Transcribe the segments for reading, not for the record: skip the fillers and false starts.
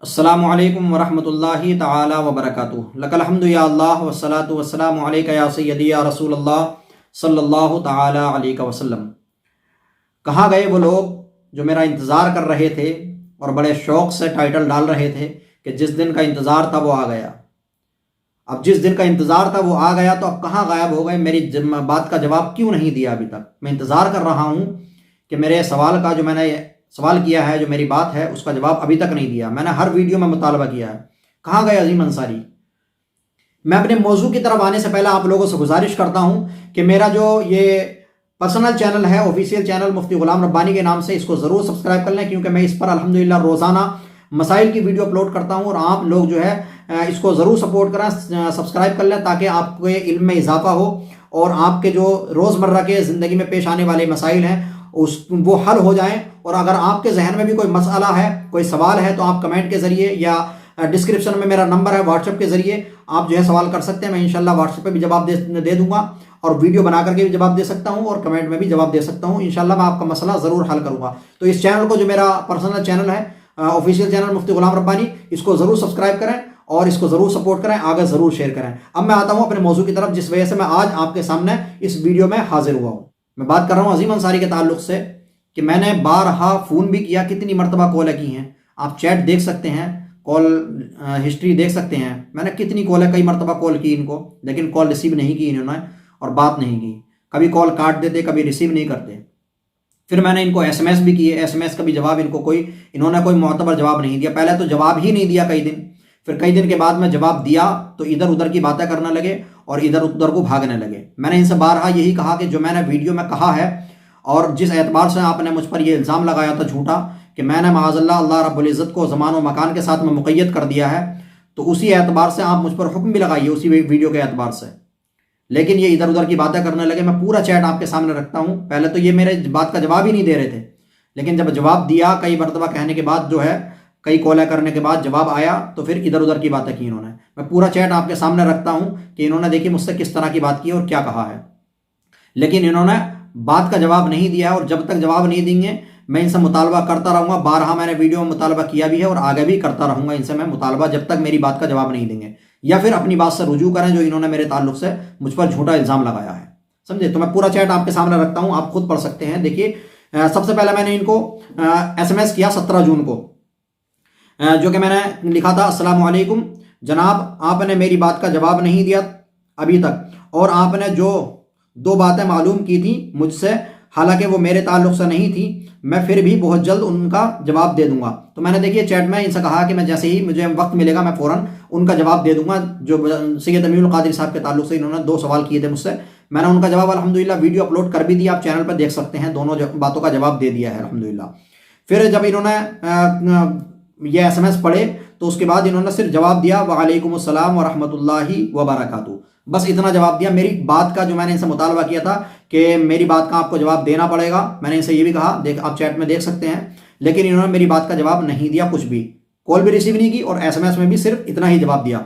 السلام علیکم ورحمۃ اللہ تعالی وبرکاتہ لک الحمد یا اللہ والصلاۃ والسلام علیک یا سیدی یا رسول اللہ صلی اللہ تعالی علیہ وسلم۔ کہاں گئے وہ لوگ جو میرا انتظار کر رہے تھے اور بڑے شوق سے ٹائٹل ڈال رہے تھے کہ جس دن کا انتظار تھا وہ آ گیا۔ اب جس دن کا انتظار تھا وہ آ گیا تو اب کہاں غائب ہو گئے؟ میری بات کا جواب کیوں نہیں دیا ابھی تک؟ میں انتظار کر رہا ہوں کہ میرے سوال کا جو میں نے سوال کیا ہے، جو میری بات ہے، اس کا جواب ابھی تک نہیں دیا۔ میں نے ہر ویڈیو میں مطالبہ کیا ہے، کہاں گئے عظیم انصاری؟ میں اپنے موضوع کی طرف آنے سے پہلے آپ لوگوں سے گزارش کرتا ہوں کہ میرا جو یہ پرسنل چینل ہے، آفیشیل چینل مفتی غلام ربانی کے نام سے، اس کو ضرور سبسکرائب کر لیں، کیونکہ میں اس پر الحمدللہ روزانہ مسائل کی ویڈیو اپلوڈ کرتا ہوں، اور آپ لوگ جو ہے اس کو ضرور سپورٹ کریں، سبسکرائب کر لیں، تاکہ آپ کے علم میں اضافہ ہو اور آپ کے جو روزمرہ کے زندگی میں پیش آنے والے مسائل ہیں وہ حل ہو جائیں۔ اور اگر آپ کے ذہن میں بھی کوئی مسئلہ ہے، کوئی سوال ہے، تو آپ کمنٹ کے ذریعے یا ڈسکرپشن میں میرا نمبر ہے، واٹس ایپ کے ذریعے آپ جو ہے سوال کر سکتے ہیں۔ میں انشاءاللہ واٹس ایپ پہ بھی جواب دے دوں گا، اور ویڈیو بنا کر کے بھی جواب دے سکتا ہوں، اور کمنٹ میں بھی جواب دے سکتا ہوں۔ انشاءاللہ میں آپ کا مسئلہ ضرور حل کروں گا۔ تو اس چینل کو، جو میرا پرسنل چینل ہے، آفیشیل چینل مفتی غلام ربانی، اس کو ضرور سبسکرائب کریں اور اس کو ضرور سپورٹ کریں، آگے ضرور شیئر کریں۔ اب میں آتا ہوں اپنے موضوع کی طرف، جس وجہ سے میں آج آپ کے سامنے اس ویڈیو میں حاضر ہوا ہوں۔ میں بات کر رہا ہوں عظیم انصاری کے تعلق سے کہ میں نے بارہا فون بھی کیا، کتنی مرتبہ کالیں کی ہیں، آپ چیٹ دیکھ سکتے ہیں، کال ہسٹری دیکھ سکتے ہیں۔ میں نے کتنی کالیں، کئی مرتبہ کال کی ان کو، لیکن کال ریسیو نہیں کی انہوں نے اور بات نہیں کی۔ کبھی کال کاٹ دیتے، کبھی ریسیو نہیں کرتے۔ پھر میں نے ان کو ایس ایم ایس بھی کیے، ایس ایم ایس کا بھی جواب انہوں نے کوئی معتبر جواب نہیں دیا۔ پہلے تو جواب ہی نہیں دیا کئی دن، پھر کئی دن کے بعد میں جواب دیا تو ادھر ادھر کی باتیں کرنے لگے اور ادھر ادھر کو بھاگنے لگے۔ میں نے ان سے بارہا یہی کہا کہ جو میں نے ویڈیو میں کہا ہے، اور جس اعتبار سے آپ نے مجھ پر یہ الزام لگایا تھا جھوٹا کہ میں نے معاذ اللہ رب العزت کو زمان و مکان کے ساتھ میں مقید کر دیا ہے، تو اسی اعتبار سے آپ مجھ پر حکم بھی لگائیے، اسی ویڈیو کے اعتبار سے۔ لیکن یہ ادھر ادھر کی باتیں کرنے لگے۔ میں پورا چیٹ آپ کے سامنے رکھتا ہوں۔ پہلے تو یہ میرے بات کا جواب ہی نہیں دے رہے تھے، لیکن جب جواب دیا، کئی مرتبہ کہنے کے بعد جو ہے، کئی کالیں کرنے کے بعد جواب آیا، تو پھر ادھر ادھر کی باتیں کی انہوں نے۔ میں پورا چیٹ آپ کے سامنے رکھتا ہوں کہ انہوں نے دیکھی مجھ سے کس طرح کی بات کی اور کیا کہا ہے، لیکن انہوں نے بات کا جواب نہیں دیا ہے، اور جب تک جواب نہیں دیں گے میں ان سے مطالبہ کرتا رہوں گا۔ بارہا میں نے ویڈیو میں مطالبہ کیا بھی ہے اور آگے بھی کرتا رہوں گا ان سے میں مطالبہ، جب تک میری بات کا جواب نہیں دیں گے، یا پھر اپنی بات سے رجوع کریں جو انہوں نے میرے تعلق سے مجھ پر جھوٹا الزام لگایا ہے۔ سمجھے؟ تو میں پورا چیٹ آپ کے سامنے رکھتا ہوں، آپ خود پڑھ سکتے ہیں۔ دیکھیے، سب سے پہلے میں نے ان کو ایس ایم ایس کیا 17 جون کو، جو کہ میں نے لکھا تھا: السلام علیکم جناب، آپ نے میری بات کا جواب نہیں دیا ابھی تک، اور آپ نے جو 2 باتیں معلوم کی تھیں مجھ سے، حالانکہ وہ میرے تعلق سے نہیں تھی، میں پھر بھی بہت جلد ان کا جواب دے دوں گا۔ تو میں نے دیکھیے چیٹ میں ان سے کہا کہ میں جیسے ہی مجھے وقت ملے گا میں فوراً ان کا جواب دے دوں گا۔ جو سید امین القادری صاحب کے تعلق سے انہوں نے 2 سوال کیے تھے مجھ سے، میں نے ان کا جواب الحمدللہ ویڈیو اپلوڈ کر بھی دیا، آپ چینل پر دیکھ سکتے ہیں، دونوں باتوں کا جواب دے دیا ہے الحمدللہ۔ پھر جب انہوں نے یہ ایس ایم ایس پڑھے تو اس کے بعد انہوں نے صرف جواب دیا: وعلیکم السلام ورحمۃ اللہ وبرکاتہ، بس اتنا جواب دیا۔ میری بات کا جو میں نے ان سے مطالبہ کیا تھا کہ میری بات کا آپ کو جواب دینا پڑے گا، میں نے ان سے یہ بھی کہا، آپ چیٹ میں دیکھ سکتے ہیں، لیکن انہوں نے میری بات کا جواب نہیں دیا، کچھ بھی کال بھی ریسیو نہیں کی، اور ایس ایم ایس میں بھی صرف اتنا ہی جواب دیا۔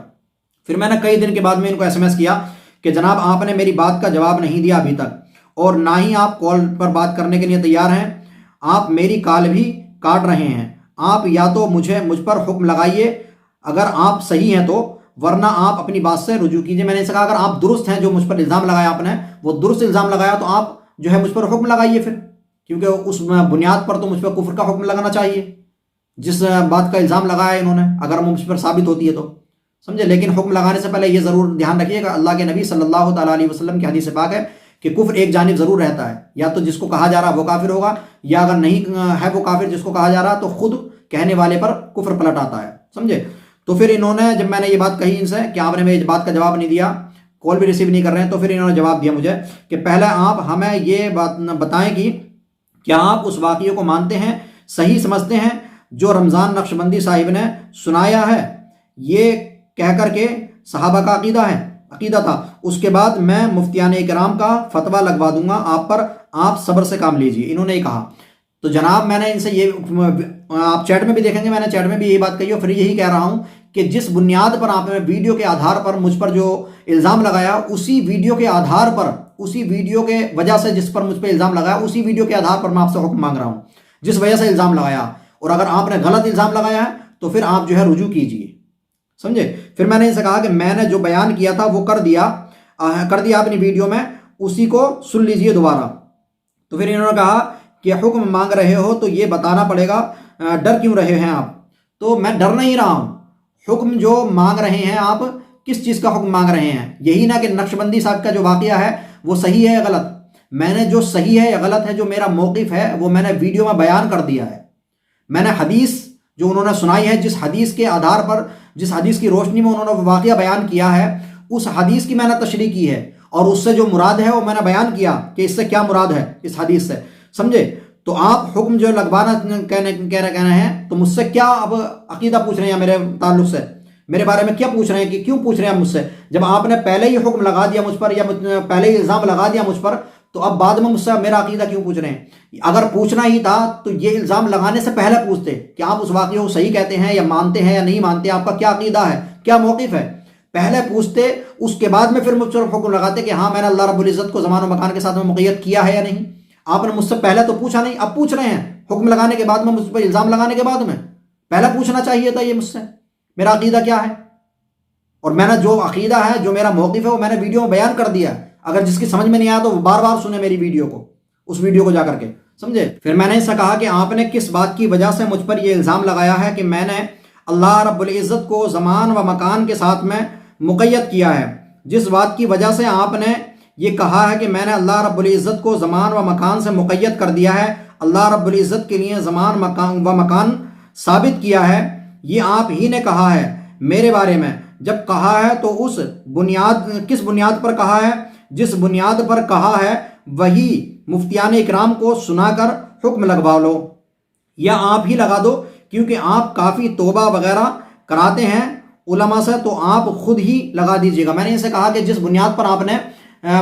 پھر میں نے کئی دن کے بعد میں ان کو ایس ایم ایس کیا کہ جناب آپ نے میری بات کا جواب نہیں دیا ابھی تک، اور نہ ہی آپ کال پر بات کرنے کے لیے تیار ہیں، آپ میری کال بھی کاٹ رہے ہیں۔ آپ یا تو مجھ پر حکم لگائیے اگر آپ صحیح ہیں تو، ورنہ آپ اپنی بات سے رجوع کیجیے۔ میں نے کہا اگر آپ درست ہیں، جو مجھ پر الزام لگایا آپ نے وہ درست الزام لگایا، تو آپ جو ہے مجھ پر حکم لگائیے پھر، کیونکہ اس بنیاد پر تو مجھ پر کفر کا حکم لگانا چاہیے جس بات کا الزام لگایا انہوں نے، اگر وہ مجھ پر ثابت ہوتی ہے تو، سمجھے۔ لیکن حکم لگانے سے پہلے یہ ضرور دھیان رکھیے کہ اللہ کے نبی صلی اللہ تعالیٰ علیہ وسلم کی حدیث پاک ہے کہ کفر ایک جانب ضرور رہتا ہے، یا تو جس کو کہا جا رہا وہ کافر ہوگا، یا اگر نہیں ہے وہ کافر جس کو کہا جا رہا، تو خود کہنے والے پر کفر پلٹ آتا ہے، سمجھے۔ تو پھر انہوں نے، جب میں نے یہ بات کہی ان سے کہ آپ نے میری بات کا جواب نہیں دیا، کال بھی ریسیو نہیں کر رہے ہیں، تو پھر انہوں نے جواب دیا مجھے کہ پہلے آپ ہمیں یہ بات بتائیں کہ کیا آپ اس واقعے کو مانتے ہیں، صحیح سمجھتے ہیں جو رمضان نقشبندی صاحب نے سنایا ہے، یہ کہہ کر کے صحابہ کا عقیدہ تھا، اس کے بعد میں مفتیان کرام کا فتویٰ لگوا دوں گا آپ پر، آپ صبر سے کام لیجیے، انہوں نے یہ کہا۔ تو جناب میں نے ان سے یہ، آپ چیٹ میں بھی دیکھیں گے، میں نے چیٹ میں بھی یہی بات کہی، اور پھر یہی کہہ رہا ہوں کہ جس بنیاد پر آپ نے ویڈیو کے آدھار پر مجھ پر جو الزام لگایا، اسی ویڈیو کے آدھار پر، اسی ویڈیو کے وجہ سے جس پر مجھ پہ الزام لگایا، اسی ویڈیو کے آدھار پر میں آپ سے حکم مانگ رہا ہوں جس وجہ سے الزام لگایا، اور اگر آپ نے غلط الزام لگایا ہے تو پھر آپ جو ہے رجوع کیجئے، سمجھے۔ پھر میں نے ان سے کہا کہ میں نے جو بیان کیا تھا وہ کر دیا اپنی ویڈیو میں، اسی کو سن لیجئے دوبارہ۔ تو پھر انہوں نے کہا کہ حکم مانگ رہے ہو تو یہ بتانا پڑے گا، ڈر کیوں رہے ہیں آپ؟ تو میں ڈر نہیں رہا ہوں، حکم جو مانگ رہے ہیں آپ کس چیز کا حکم مانگ رہے ہیں؟ یہی نہ کہ نقشبندی صاحب کا جو واقعہ ہے وہ صحیح ہے یا غلط؟ میں نے جو صحیح ہے یا غلط ہے، جو میرا موقف ہے وہ میں نے ویڈیو میں بیان کر دیا ہے۔ میں نے حدیث جو انہوں نے سنائی ہے، جس حدیث کے آدھار پر، جس حدیث کی روشنی میں انہوں نے واقعہ بیان کیا ہے، اس حدیث کی میں نے تشریح کی ہے، اور اس سے جو مراد ہے وہ میں نے بیان کیا کہ اس سے کیا مراد ہے اس حدیث سے، سمجھے۔ تو آپ حکم جو لگوانا کہہ رہے ہیں، تو مجھ سے کیا اب عقیدہ پوچھ رہے ہیں میرے تعلق سے، میرے بارے میں کیا پوچھ رہے ہیں، کہ کیوں پوچھ رہے ہیں مجھ سے؟ جب آپ نے پہلے ہی حکم لگا دیا مجھ پر، یا پہلے ہی الزام لگا دیا مجھ پر، تو اب بعد میں مجھ سے میرا عقیدہ کیوں پوچھ رہے ہیں؟ اگر پوچھنا ہی تھا تو یہ الزام لگانے سے پہلے پوچھتے کہ آپ اس واقعے کو صحیح کہتے ہیں یا مانتے ہیں یا نہیں مانتے، آپ کا کیا عقیدہ ہے، کیا موقف ہے، پہلے پوچھتے، اس کے بعد میں پھر مجھ پر حکم لگاتے کہ ہاں میں نے اللہ رب العزت کو زمان و مکان کے ساتھ میں مقید کیا ہے یا نہیں۔ آپ نے مجھ سے پہلے تو پوچھا نہیں، اب پوچھ رہے ہیں حکم لگانے کے بعد میں، مجھ پر الزام لگانے کے بعد میں۔ پہلے پوچھنا چاہیے تھا یہ مجھ سے، میرا عقیدہ کیا ہے، اور میں نے جو عقیدہ ہے، جو میرا موقف ہے، وہ میں نے ویڈیو میں بیان کر دیا۔ اگر جس کی سمجھ میں نہیں آیا تو وہ بار بار سنے میری ویڈیو کو، اس ویڈیو کو جا کر کے، سمجھے۔ پھر میں نے اس سے کہا کہ آپ نے کس بات کی وجہ سے مجھ پر یہ الزام لگایا ہے کہ میں نے اللہ رب العزت کو زمان و مکان کے ساتھ میں مقید کیا ہے؟ جس بات کی وجہ سے آپ نے یہ کہا ہے کہ میں نے اللہ رب العزت کو زمان و مکان سے مقید کر دیا ہے، اللہ رب العزت کے لیے زمان و مکان ثابت کیا ہے، یہ آپ ہی نے کہا ہے میرے بارے میں۔ جب کہا ہے تو اس کس بنیاد پر کہا ہے؟ جس بنیاد پر کہا ہے وہی مفتیان اکرام کو سنا کر حکم لگوا لو، یا آپ ہی لگا دو، کیونکہ آپ کافی توبہ وغیرہ کراتے ہیں علماء سے، تو آپ خود ہی لگا دیجیے گا۔ میں نے ان سے کہا کہ جس بنیاد پر آپ نے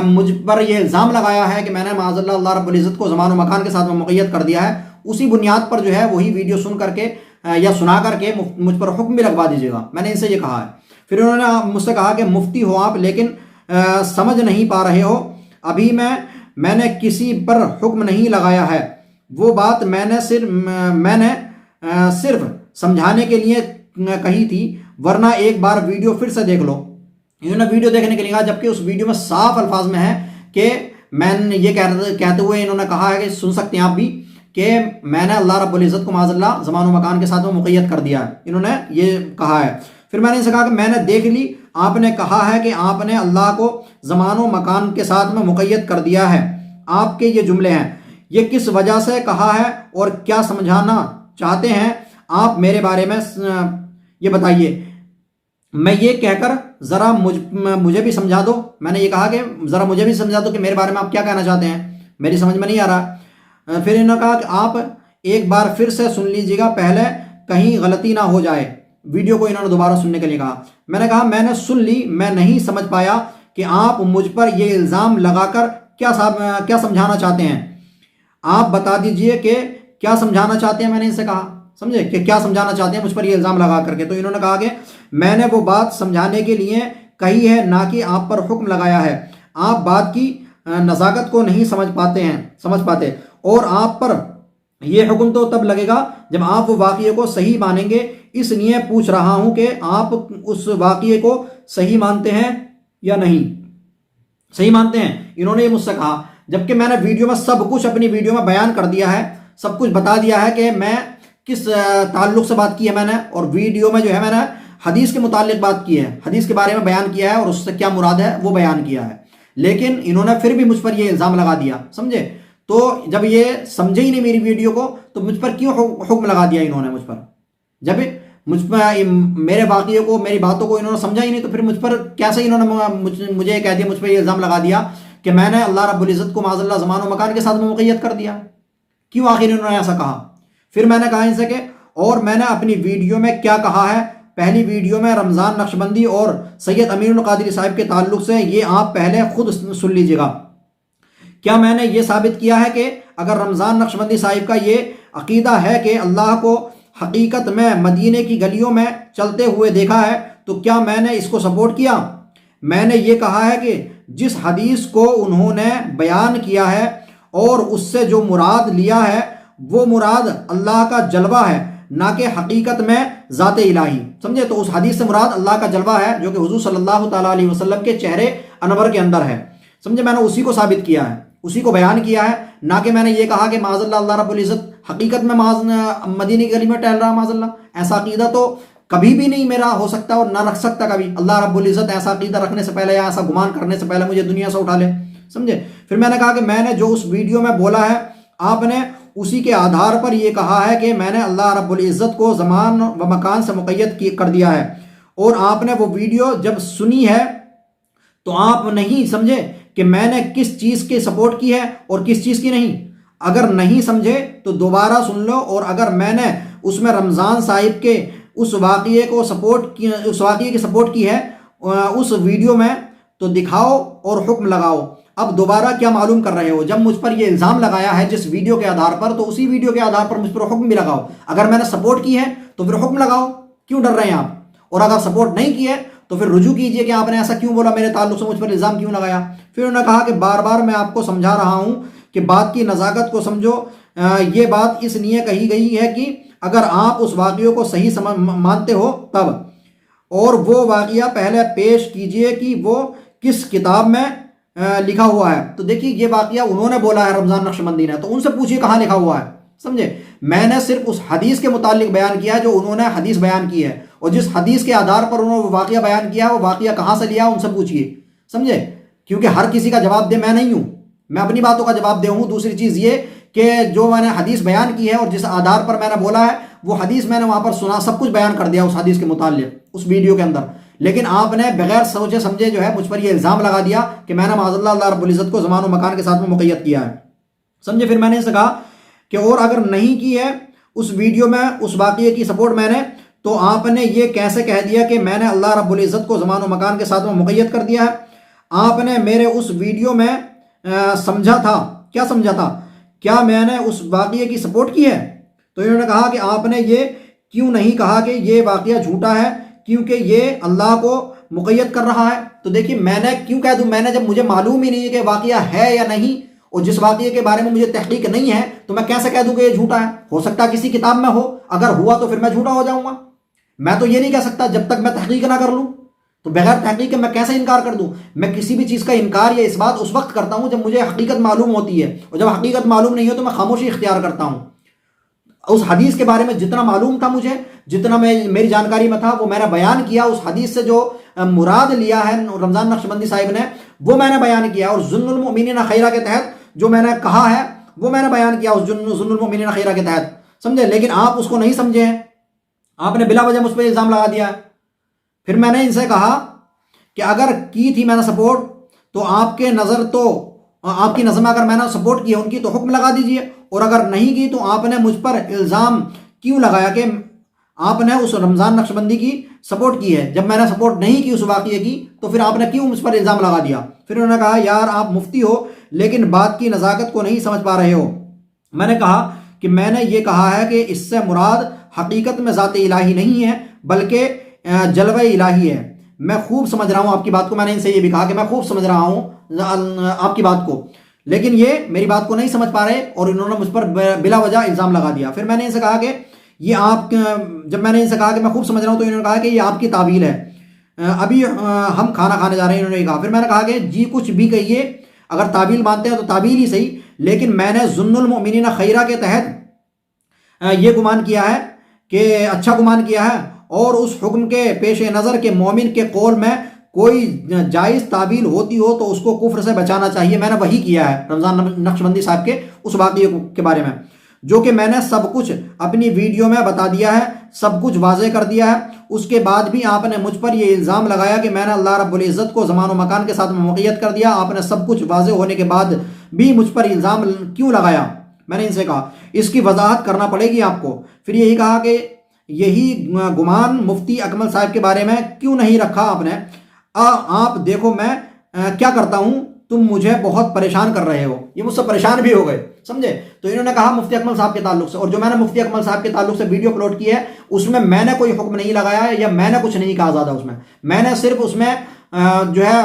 مجھ پر یہ الزام لگایا ہے کہ میں نے معاذ اللہ رب العزت کو زمان و مکان کے ساتھ میں مقید کر دیا ہے، اسی بنیاد پر جو ہے وہی ویڈیو سن کر کے یا سنا کر کے مجھ پر حکم بھی لگوا دیجیے گا۔ میں نے ان سے یہ کہا ہے۔ پھر انہوں نے مجھ سے کہا کہ مفتی ہو آپ لیکن سمجھ نہیں پا رہے ہو، ابھی میں نے کسی پر حکم نہیں لگایا ہے، وہ بات میں نے صرف سمجھانے کے لیے کہی تھی، ورنہ ایک بار ویڈیو پھر سے دیکھ لو۔ انہوں نے ویڈیو دیکھنے کے لیے کہا، جبکہ اس ویڈیو میں صاف الفاظ میں ہے کہ میں نے یہ کہتے ہوئے انہوں نے کہا ہے کہ سن سکتے ہیں آپ بھی، کہ میں نے اللہ رب العزت کو معاذ اللہ زمان و مکان کے ساتھ میں مقید کر دیا ہے، انہوں نے یہ کہا ہے۔ پھر میں نے ان سے کہا کہ میں نے دیکھ لی، آپ نے کہا ہے کہ آپ نے اللہ کو زمان و مکان کے ساتھ میں مقید کر دیا ہے، آپ کے یہ جملے ہیں، یہ کس وجہ سے کہا ہے اور کیا سمجھانا چاہتے ہیں آپ میرے بارے میں یہ بتائیے۔ میں یہ کہہ کر ذرا مجھے بھی سمجھا دو، میں نے یہ کہا کہ ذرا مجھے بھی سمجھا دو کہ میرے بارے میں آپ کیا کہنا چاہتے ہیں، میری سمجھ میں نہیں آ رہا۔ پھر انہوں نے کہا کہ آپ ایک بار پھر سے سن لیجیے گا، پہلے کہیں غلطی نہ ہو جائے۔ ویڈیو کو انہوں نے دوبارہ سننے کے لیے کہا۔ میں نے کہا میں نے سن لی، میں نہیں سمجھ پایا کہ آپ مجھ پر یہ الزام لگا کر کیا سمجھانا چاہتے ہیں، آپ بتا دیجئے کہ کیا سمجھانا چاہتے ہیں۔ میں نے ان سے کہا، سمجھے، کہ کیا سمجھانا چاہتے ہیں مجھ پر یہ الزام لگا کر کے۔ تو انہوں نے کہا کہ میں نے وہ بات سمجھانے کے لیے کہی ہے، نہ کہ آپ پر حکم لگایا ہے، آپ بات کی نزاکت کو نہیں سمجھ پاتے، اور آپ پر یہ حکم تو تب لگے گا جب آپ وہ واقعے کو صحیح مانیں گے، اس لیے پوچھ رہا ہوں کہ آپ اس واقعے کو صحیح مانتے ہیں یا نہیں، صحیح مانتے ہیں۔ انہوں نے یہ مجھ سے کہا، جبکہ میں نے ویڈیو میں سب کچھ اپنی ویڈیو میں بیان کر دیا ہے، سب کچھ بتا دیا ہے کہ میں کس تعلق سے بات کی ہے میں نے، اور ویڈیو میں جو ہے میں نے حدیث کے متعلق بات کی ہے، حدیث کے بارے میں بیان کیا ہے، اور اس سے کیا مراد ہے وہ بیان کیا ہے، لیکن انہوں نے پھر بھی مجھ پر یہ الزام لگا دیا، سمجھے۔ تو جب یہ سمجھے ہی نہیں میری ویڈیو کو، تو مجھ پر کیوں حکم لگا دیا انہوں نے؟ مجھ پر جب میرے واقعے کو، میری باتوں کو انہوں نے سمجھا ہی نہیں، تو پھر مجھ پر کیسے انہوں نے مجھے کہہ دیا، مجھ پر یہ الزام لگا دیا کہ میں نے اللہ رب العزت کو معاذ اللہ زمان و مکان کے ساتھ میں مقید کر دیا؟ کیوں آخر انہوں نے ایسا کہا؟ پھر میں نے کہا ان سے کہ اور میں نے اپنی ویڈیو میں کیا کہا ہے، پہلی ویڈیو میں رمضان نقشبندی اور سید امین القادری صاحب کے تعلق سے، یہ آپ پہلے خود سن لیجئے گا۔ کیا میں نے یہ ثابت کیا ہے کہ اگر رمضان نقشبندی صاحب کا یہ عقیدہ ہے کہ اللہ کو حقیقت میں مدینے کی گلیوں میں چلتے ہوئے دیکھا ہے، تو کیا میں نے اس کو سپورٹ کیا؟ میں نے یہ کہا ہے کہ جس حدیث کو انہوں نے بیان کیا ہے اور اس سے جو مراد لیا ہے وہ مراد اللہ کا جلوہ ہے، نہ کہ حقیقت میں ذات الہی. سمجھے؟ تو اس حدیث سے مراد اللہ کا جلوہ ہے جو کہ حضور صلی اللہ تعالیٰ علیہ وسلم کے چہرے انور کے اندر ہے. سمجھے؟ میں نے اسی کو ثابت کیا ہے، اسی کو بیان کیا ہے، نہ کہ میں نے یہ کہا کہ معاذ اللہ اللہ رب العزت حقیقت میں مدینے کی گلی میں ٹہل رہا. معاذ اللہ، ایسا عقیدہ تو کبھی بھی نہیں میرا ہو سکتا اور نہ رکھ سکتا کبھی. اللہ رب العزت ایسا عقیدہ رکھنے سے پہلے یا ایسا گمان کرنے سے پہلے مجھے دنیا سے اٹھا لے. سمجھے؟ پھر میں نے کہا کہ میں نے جو اس ویڈیو میں بولا ہے آپ نے اسی کے آدھار پر یہ کہا ہے کہ میں نے اللہ رب العزت کو زمان و مکان سے مقید کر دیا ہے، اور آپ نے وہ ویڈیو جب سنی ہے تو آپ نہیں سمجھے کہ میں نے کس چیز کی سپورٹ کی ہے اور کس چیز کی نہیں. اگر نہیں سمجھے تو دوبارہ سن لو، اور اگر میں نے اس میں رمضان صاحب کے اس واقعے کی سپورٹ کی ہے اس ویڈیو میں تو دکھاؤ اور حکم لگاؤ. اب دوبارہ کیا معلوم کر رہے ہو؟ جب مجھ پر یہ الزام لگایا ہے جس ویڈیو کے آدھار پر، تو اسی ویڈیو کے آدھار پر مجھ پر حکم بھی لگاؤ. اگر میں نے سپورٹ کی ہے تو پھر حکم لگاؤ، کیوں ڈر رہے ہیں آپ؟ اور اگر سپورٹ نہیں کی ہے تو پھر رجوع کیجئے کہ آپ نے ایسا کیوں بولا، میرے تعلق سے مجھ پر الزام کیوں لگایا. پھر انہوں نے کہا کہ بار بار میں آپ کو سمجھا رہا ہوں کہ بات کی نزاکت کو سمجھو. یہ بات اس لیے کہی گئی ہے کہ اگر آپ اس واقعے کو صحیح مانتے ہو تب، اور وہ واقعہ پہلے پیش کیجئے کہ وہ کس کتاب میں لکھا ہوا ہے. تو دیکھیے یہ واقعہ انہوں نے بولا ہے رمضان نقشبندی نے، تو ان سے پوچھئے کہاں لکھا ہوا ہے. سمجھے؟ میں نے صرف اس حدیث کے متعلق بیان کیا جو انہوں نے حدیث بیان کی ہے، اور جس حدیث کے آدھار پر انہوں نے وہ واقعہ بیان کیا وہ واقعہ کہاں سے لیا ان سے پوچھئے. سمجھے؟ کیونکہ ہر کسی کا جواب دے میں نہیں ہوں، میں اپنی باتوں کا جواب دے ہوں. دوسری چیز یہ کہ جو میں نے حدیث بیان کی ہے اور جس آدھار پر میں نے بولا ہے وہ حدیث میں نے وہاں پر سنا، سب کچھ بیان کر دیا اس حدیث کے متعلق اس ویڈیو کے اندر. لیکن آپ نے بغیر سوچے سمجھے جو ہے مجھ پر یہ الزام لگا دیا کہ میں نے معاذ اللہ اللہ رب العزت کو زمان و مکان کے ساتھ میں مقید کیا ہے. سمجھے؟ پھر میں نے اس سے کہا کہ اور اگر نہیں کی ہے اس ویڈیو میں اس واقعے کی سپورٹ میں نے، تو آپ نے یہ کیسے کہہ دیا کہ میں نے اللہ رب العزت کو زمان و مکان کے ساتھ میں مقید کر دیا ہے؟ آپ نے میرے اس ویڈیو میں سمجھا تھا، کیا سمجھا تھا؟ کیا میں نے اس واقعے کی سپورٹ کی ہے؟ تو انہوں نے کہا کہ آپ نے یہ کیوں نہیں کہا کہ یہ واقعہ جھوٹا ہے کیونکہ یہ اللہ کو مقید کر رہا ہے. تو دیکھیے میں نے کیوں کہہ دوں، میں نے جب مجھے معلوم ہی نہیں ہے کہ واقعہ ہے یا نہیں، اور جس واقعے کے بارے میں مجھے تحقیق نہیں ہے تو میں کیسے کہہ دوں کہ یہ جھوٹا ہے؟ ہو سکتا ہے کسی کتاب میں ہو، اگر ہوا تو پھر میں جھوٹا ہو جاؤں گا. میں تو یہ نہیں کہہ سکتا جب تک میں تحقیق نہ کر لوں. تو بغیر تحقیق کے میں کیسے انکار کر دوں؟ میں کسی بھی چیز کا انکار یا اس بات اس وقت کرتا ہوں جب مجھے حقیقت معلوم ہوتی ہے، اور جب حقیقت معلوم نہیں ہو تو میں خاموشی اختیار کرتا ہوں. اس حدیث کے بارے میں جتنا معلوم تھا مجھے، جتنا میری جانکاری میں تھا وہ میں نے بیان کیا. اس حدیث سے جو مراد لیا ہے رمضان نقشبندی صاحب نے وہ میں نے بیان کیا، اور ظن المؤمنین خیرہ کے تحت جو میں نے کہا ہے وہ میں نے بیان کیا اس ظن المؤمنین خیرہ کے تحت. سمجھے؟ لیکن آپ اس کو نہیں سمجھے ہیں، آپ نے بلا وجہ مجھ پہ الزام لگا دیا. پھر میں نے ان سے کہا کہ اگر کی تھی میں نے سپورٹ تو آپ کی نظر میں اگر میں نے سپورٹ کی ہے ان کی تو حکم لگا دیجئے، اور اگر نہیں کی تو آپ نے مجھ پر الزام کیوں لگایا کہ آپ نے اس رمضان نقشبندی کی سپورٹ کی ہے، جب میں نے سپورٹ نہیں کی اس واقعے کی تو پھر آپ نے کیوں مجھ پر الزام لگا دیا؟ پھر انہوں نے کہا یار آپ مفتی ہو لیکن بات کی نزاکت کو نہیں سمجھ پا رہے ہو. میں نے کہا کہ میں نے یہ کہا ہے کہ اس سے مراد حقیقت میں ذات الہی نہیں ہے بلکہ جلوہ الہی ہے. میں خوب سمجھ رہا ہوں آپ کی بات کو، میں نے ان سے یہ بھی کہا کہ میں خوب سمجھ رہا ہوں آپ کی بات کو، لیکن یہ میری بات کو نہیں سمجھ پا رہے، اور انہوں نے مجھ پر بلا وجہ الزام لگا دیا. پھر میں نے ان سے کہا کہ یہ جب میں نے ان سے کہا کہ میں خوب سمجھ رہا ہوں تو انہوں نے کہا کہ یہ آپ کی تعویل ہے، ابھی ہم کھانا کھانے جا رہے ہیں، انہوں نے کہا. پھر میں نے کہا کہ جی کچھ بھی کہیے، اگر تعویل مانتے ہیں تو تعویل ہی صحیح، لیکن میں نے ظن المؤمنین خیرہ کے تحت یہ گمان کیا ہے کہ اچھا گمان کیا ہے، اور اس حکم کے پیش نظر کے مومن کے قول میں کوئی جائز تعویل ہوتی ہو تو اس کو کفر سے بچانا چاہیے. میں نے وہی کیا ہے رمضان نقشبندی صاحب کے اس واقعے کے بارے میں، جو کہ میں نے سب کچھ اپنی ویڈیو میں بتا دیا ہے، سب کچھ واضح کر دیا ہے. اس کے بعد بھی آپ نے مجھ پر یہ الزام لگایا کہ میں نے اللہ رب العزت کو زمان و مکان کے ساتھ مقید کر دیا. آپ نے سب کچھ واضح ہونے کے بعد بھی مجھ پر الزام کیوں لگایا؟ میں نے ان سے کہا اس کی وضاحت کرنا پڑے گی آپ کو. پھر یہی کہا کہ یہی گمان مفتی اکمل صاحب کے بارے میں کیوں نہیں رکھا آپ نے؟ آپ دیکھو میں کیا کرتا ہوں، تم مجھے بہت پریشان کر رہے ہو. یہ مجھ سے پریشان بھی ہو گئے. سمجھے؟ تو انہوں نے کہا مفتی اکمل صاحب کے تعلق سے، اور جو میں نے مفتی اکمل صاحب کے تعلق سے ویڈیو اپلوڈ کی ہے اس میں نے کوئی حکم نہیں لگایا ہے یا میں نے کچھ نہیں کہا زیادہ. میں نے صرف اس میں جو ہے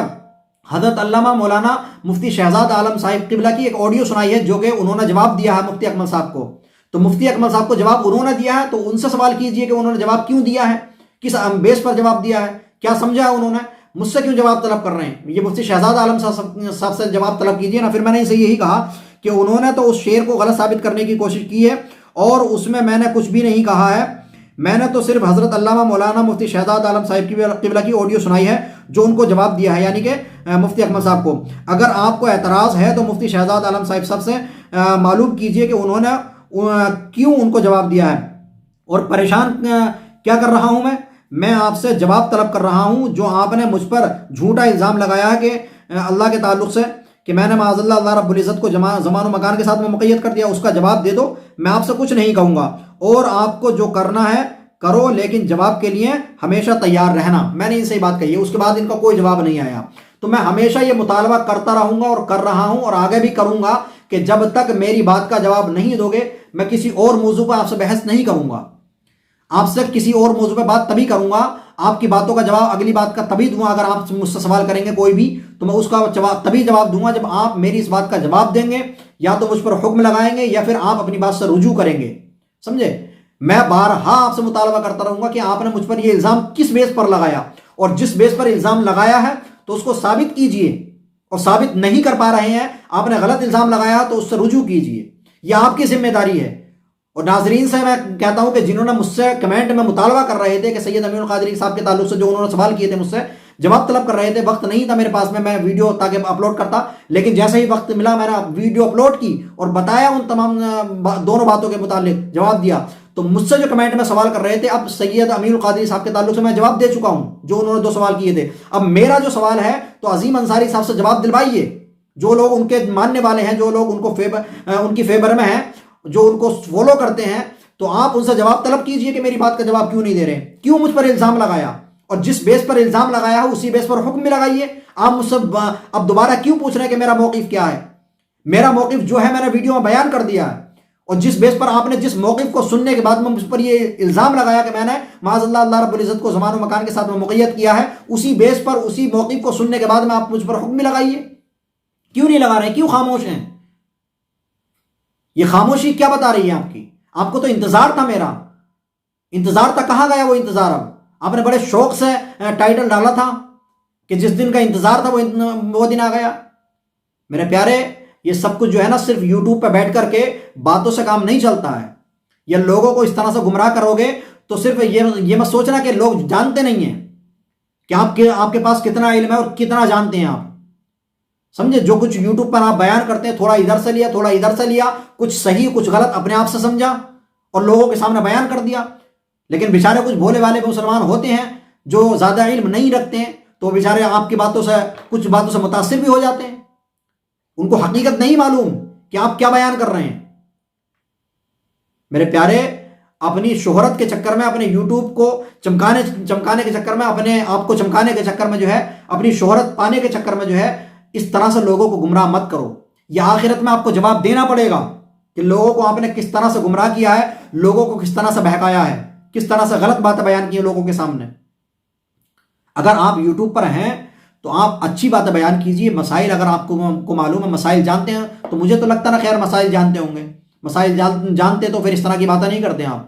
حضرت علامہ مولانا مفتی شہزاد عالم صاحب قبلہ کی ایک آڈیو سنائی ہے جو کہ انہوں نے جواب دیا ہے مفتی اکمل صاحب کو. تو مفتی اکمل صاحب کو جواب انہوں نے دیا ہے تو ان سے سوال کیجئے کہ انہوں نے جواب کیوں دیا ہے، کس بیس پر جواب دیا ہے، کیا سمجھا ہے انہوں نے، مجھ سے کیوں جواب طلب کر رہے ہیں؟ یہ مفتی شہزاد عالم صاحب سے جواب طلب کیجئے نا۔ پھر میں نے ان سے یہی کہا کہ انہوں نے تو اس شعر کو غلط ثابت کرنے کی کوشش کی ہے اور اس میں نے کچھ بھی نہیں کہا ہے، میں نے تو صرف حضرت علامہ مولانا مفتی شہزاد عالم صاحب کی قبلہ کی آڈیو سنائی ہے جو ان کو جواب دیا ہے، یعنی کہ مفتی اکمل صاحب کو۔ اگر آپ کو اعتراض ہے تو مفتی شہزاد عالم صاحب سے معلوم کیجئے کہ انہوں نے کیوں ان کو جواب دیا ہے۔ اور پریشان کیا کر رہا ہوں میں آپ سے جواب طلب کر رہا ہوں جو آپ نے مجھ پر جھوٹا الزام لگایا ہے کہ اللہ کے تعلق سے کہ میں نے معاذ اللہ اللہ رب العزت کو زمان و مکان کے ساتھ میں مقید کر دیا، اس کا جواب دے دو، میں آپ سے کچھ نہیں کہوں گا، اور آپ کو جو کرنا ہے کرو، لیکن جواب کے لیے ہمیشہ تیار رہنا۔ میں نے ان سے یہ بات کہی ہے، اس کے بعد ان کا کوئی جواب نہیں آیا۔ تو میں ہمیشہ یہ مطالبہ کرتا رہوں گا اور کر رہا ہوں اور آگے بھی کروں گا کہ جب تک میری بات کا جواب نہیں دو گے میں کسی اور موضوع پر آپ سے بحث نہیں کروں گا۔ آپ سے کسی اور موضوع پہ بات تبھی کروں گا، آپ کی باتوں کا جواب اگلی بات کا تبھی دوں گا، اگر آپ مجھ سے سوال کریں گے کوئی بھی تو میں اس کا جواب تبھی دوں گا جب آپ میری اس بات کا جواب دیں گے، یا تو مجھ پر حکم لگائیں گے یا پھر آپ اپنی بات سے رجوع کریں گے، سمجھے؟ میں بارہا آپ سے مطالبہ کرتا رہوں گا کہ آپ نے مجھ پر یہ الزام کس بیس پر لگایا، اور جس بیس پر الزام لگایا ہے تو اس کو ثابت کیجئے، اور ثابت نہیں کر پا رہے ہیں، آپ نے غلط الزام لگایا تو اس سے رجوع کیجئے، یہ آپ کی ذمہ داری ہے۔ اور ناظرین سے میں کہتا ہوں کہ جنہوں نے مجھ سے کمنٹ میں مطالبہ کر رہے تھے کہ سید امین القادری صاحب کے تعلق سے جو انہوں نے سوال کیے تھے مجھ سے جواب طلب کر رہے تھے، وقت نہیں تھا میرے پاس میں ویڈیو تاکہ اپلوڈ کرتا، لیکن جیسے ہی وقت ملا میں نے ویڈیو اپلوڈ کی اور بتایا ان تمام دونوں باتوں کے متعلق جواب دیا۔ تو مجھ سے جو کمنٹ میں سوال کر رہے تھے اب سید امین القادری صاحب کے تعلق سے میں جواب دے چکا ہوں جو انہوں نے 2 سوال کیے تھے۔ اب میرا جو سوال ہے تو عظیم انصاری صاحب سے جواب دلوائیے، جو لوگ ان کے ماننے والے ہیں، جو لوگ ان کی فیور میں ہیں، جو ان کو فالو کرتے ہیں، تو آپ ان سے جواب طلب کیجئے کہ میری بات کا جواب کیوں نہیں دے رہے، کیوں مجھ پر الزام لگایا، اور جس بیس پر الزام لگایا ہے اسی بیس پر حکم بھی لگائیے۔ آپ مجھ سے اب دوبارہ کیوں پوچھ رہے ہیں کہ میرا موقف کیا ہے؟ میرا موقف جو ہے میں نے ویڈیو میں بیان کر دیا ہے، اور جس بیس پر آپ نے جس موقف کو سننے کے بعد میں مجھ پر یہ الزام لگایا کہ میں نے معاذ اللہ اللہ رب العزت کو زمان و مکان کے ساتھ میں مقید کیا ہے، اسی بیس پر اسی موقف کو سننے کے بعد میں آپ مجھ پر حکم بھی لگائیے۔ کیوں نہیں لگا رہے ہیں؟ کیوں خاموش ہیں؟ یہ خاموشی کیا بتا رہی ہے آپ کی؟ آپ کو تو انتظار تھا، میرا انتظار تھا، کہاں گیا وہ انتظار؟ اب آپ نے بڑے شوق سے ٹائٹل ڈالا تھا کہ جس دن کا انتظار تھا وہ دن آ گیا۔ میرے پیارے، یہ سب کچھ جو ہے نا صرف یوٹیوب پہ بیٹھ کر کے باتوں سے کام نہیں چلتا ہے، یا لوگوں کو اس طرح سے گمراہ کرو گے تو صرف یہ مت سوچنا کہ لوگ جانتے نہیں ہیں کہ آپ کے پاس کتنا علم ہے اور کتنا جانتے ہیں آپ، سمجھے؟ جو کچھ یوٹیوب پر آپ بیان کرتے ہیں، تھوڑا ادھر سے لیا تھوڑا ادھر سے لیا، کچھ صحیح کچھ غلط اپنے آپ سے سمجھا اور لوگوں کے سامنے بیان کر دیا، لیکن بیچارے کچھ بھولے والے مسلمان ہوتے ہیں جو زیادہ علم نہیں رکھتے ہیں، تو بیچارے آپ کی باتوں سے کچھ باتوں سے متاثر بھی ہو جاتے ہیں، ان کو حقیقت نہیں معلوم کہ آپ کیا بیان کر رہے ہیں۔ میرے پیارے، اپنی شہرت کے چکر میں، اپنے یوٹیوب کو چمکانے کے چکر میں، اپنے آپ کو چمکانے کے چکر میں جو ہے، اپنی شہرت پانے کے چکر میں جو ہے، اس طرح سے لوگوں کو گمراہ مت کرو۔ یہ آخرت میں آپ کو جواب دینا پڑے گا کہ لوگوں کو آپ نے کس طرح سے گمراہ کیا ہے، لوگوں کو کس طرح سے بہکایا ہے، کس طرح سے غلط باتیں بیان کی ہیں لوگوں کے سامنے۔ اگر آپ یوٹیوب پر ہیں تو آپ اچھی باتیں بیان کیجئے، مسائل اگر آپ کو معلوم ہے، مسائل جانتے ہیں، تو مجھے تو لگتا نا خیر مسائل جانتے ہوں گے، مسائل جانتے تو پھر اس طرح کی باتیں نہیں کرتے آپ،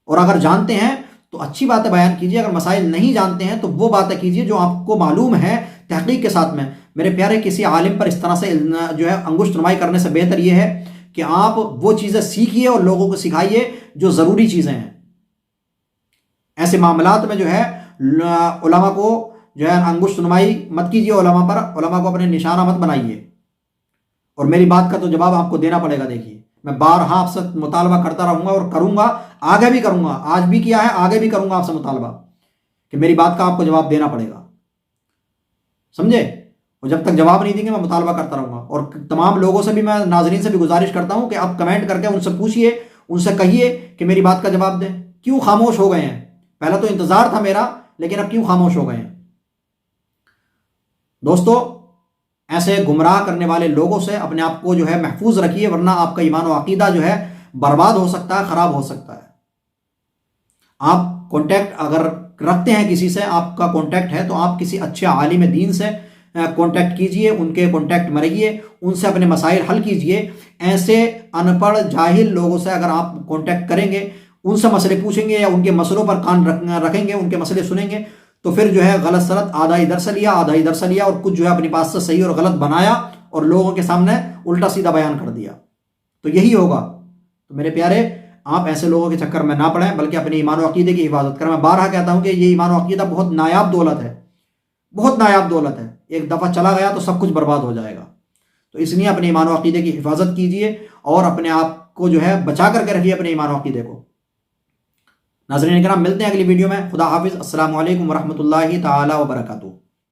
اور اگر جانتے ہیں تو اچھی باتیں بیان کیجئے، اگر مسائل نہیں جانتے ہیں تو وہ باتیں کیجئے جو آپ کو معلوم ہے تحقیق کے ساتھ میں۔ میرے پیارے، کسی عالم پر اس طرح سے جو ہے انگشت نمائی کرنے سے بہتر یہ ہے کہ آپ وہ چیزیں سیکھیے اور لوگوں کو سکھائیے جو ضروری چیزیں ہیں۔ ایسے معاملات میں جو ہے علماء کو جو ہے انگشت نمائی مت کیجیے، علماء پر، علماء کو اپنے نشانہ مت بنائیے، اور میری بات کا تو جواب آپ کو دینا پڑے گا۔ دیکھیے، میں بارہا آپ سے مطالبہ کرتا رہوں گا اور کروں گا، آگے بھی کروں گا، آج بھی کیا ہے، آگے بھی کروں گا آپ سے مطالبہ کہ میری بات کا آپ کو جواب دینا پڑے گا، سمجھے؟ اور جب تک جواب نہیں دیں گے میں مطالبہ کرتا رہوں گا۔ اور تمام لوگوں سے بھی، میں ناظرین سے بھی گزارش کرتا ہوں کہ آپ کمنٹ کر کے ان سے پوچھئے، ان سے کہیے کہ میری بات کا جواب دیں، کیوں خاموش ہو گئے ہیں؟ پہلا تو انتظار تھا میرا، لیکن اب کیوں خاموش ہو گئے ہیں؟ دوستو، ایسے گمراہ کرنے والے لوگوں سے اپنے آپ کو جو ہے محفوظ رکھیے، ورنہ آپ کا ایمان و عقیدہ جو ہے برباد ہو سکتا ہے، خراب ہو سکتا ہے۔ آپ کانٹیکٹ اگر رکھتے ہیں کسی سے، آپ کا کانٹیکٹ ہے، تو آپ کسی اچھے عالم دین سے کانٹیکٹ کیجئے، ان کے کانٹیکٹ میں رہیے، ان سے اپنے مسائل حل کیجئے۔ ایسے ان پڑھ جاہل لوگوں سے اگر آپ کانٹیکٹ کریں گے، ان سے مسئلے پوچھیں گے یا ان کے مسئلوں پر کان رکھیں گے، ان کے مسئلے سنیں گے، تو پھر جو ہے غلط سلط آدھا ادھر سے لیا اور کچھ جو ہے اپنی بات سے صحیح اور غلط بنایا اور لوگوں کے سامنے الٹا سیدھا بیان کر دیا، تو یہی ہوگا۔ تو میرے پیارے، آپ ایسے لوگوں کے چکر میں نہ پڑیں، بلکہ اپنے ایمان و عقیدے کی حفاظت کریں۔ میں بارہا کہتا ہوں کہ یہ ایمان و عقیدہ بہت نایاب دولت ہے، بہت نایاب دولت ہے، ایک دفعہ چلا گیا تو سب کچھ برباد ہو جائے گا۔ تو اس لیے اپنے ایمان و عقیدے کی حفاظت کیجئے اور اپنے آپ کو جو ہے بچا کر کے رکھیے اپنے ایمان و عقیدے کو۔ ناظرین کرام، ملتے ہیں اگلی ویڈیو میں۔ خدا حافظ۔ السلام علیکم ورحمۃ اللہ تعالی وبرکاتہ۔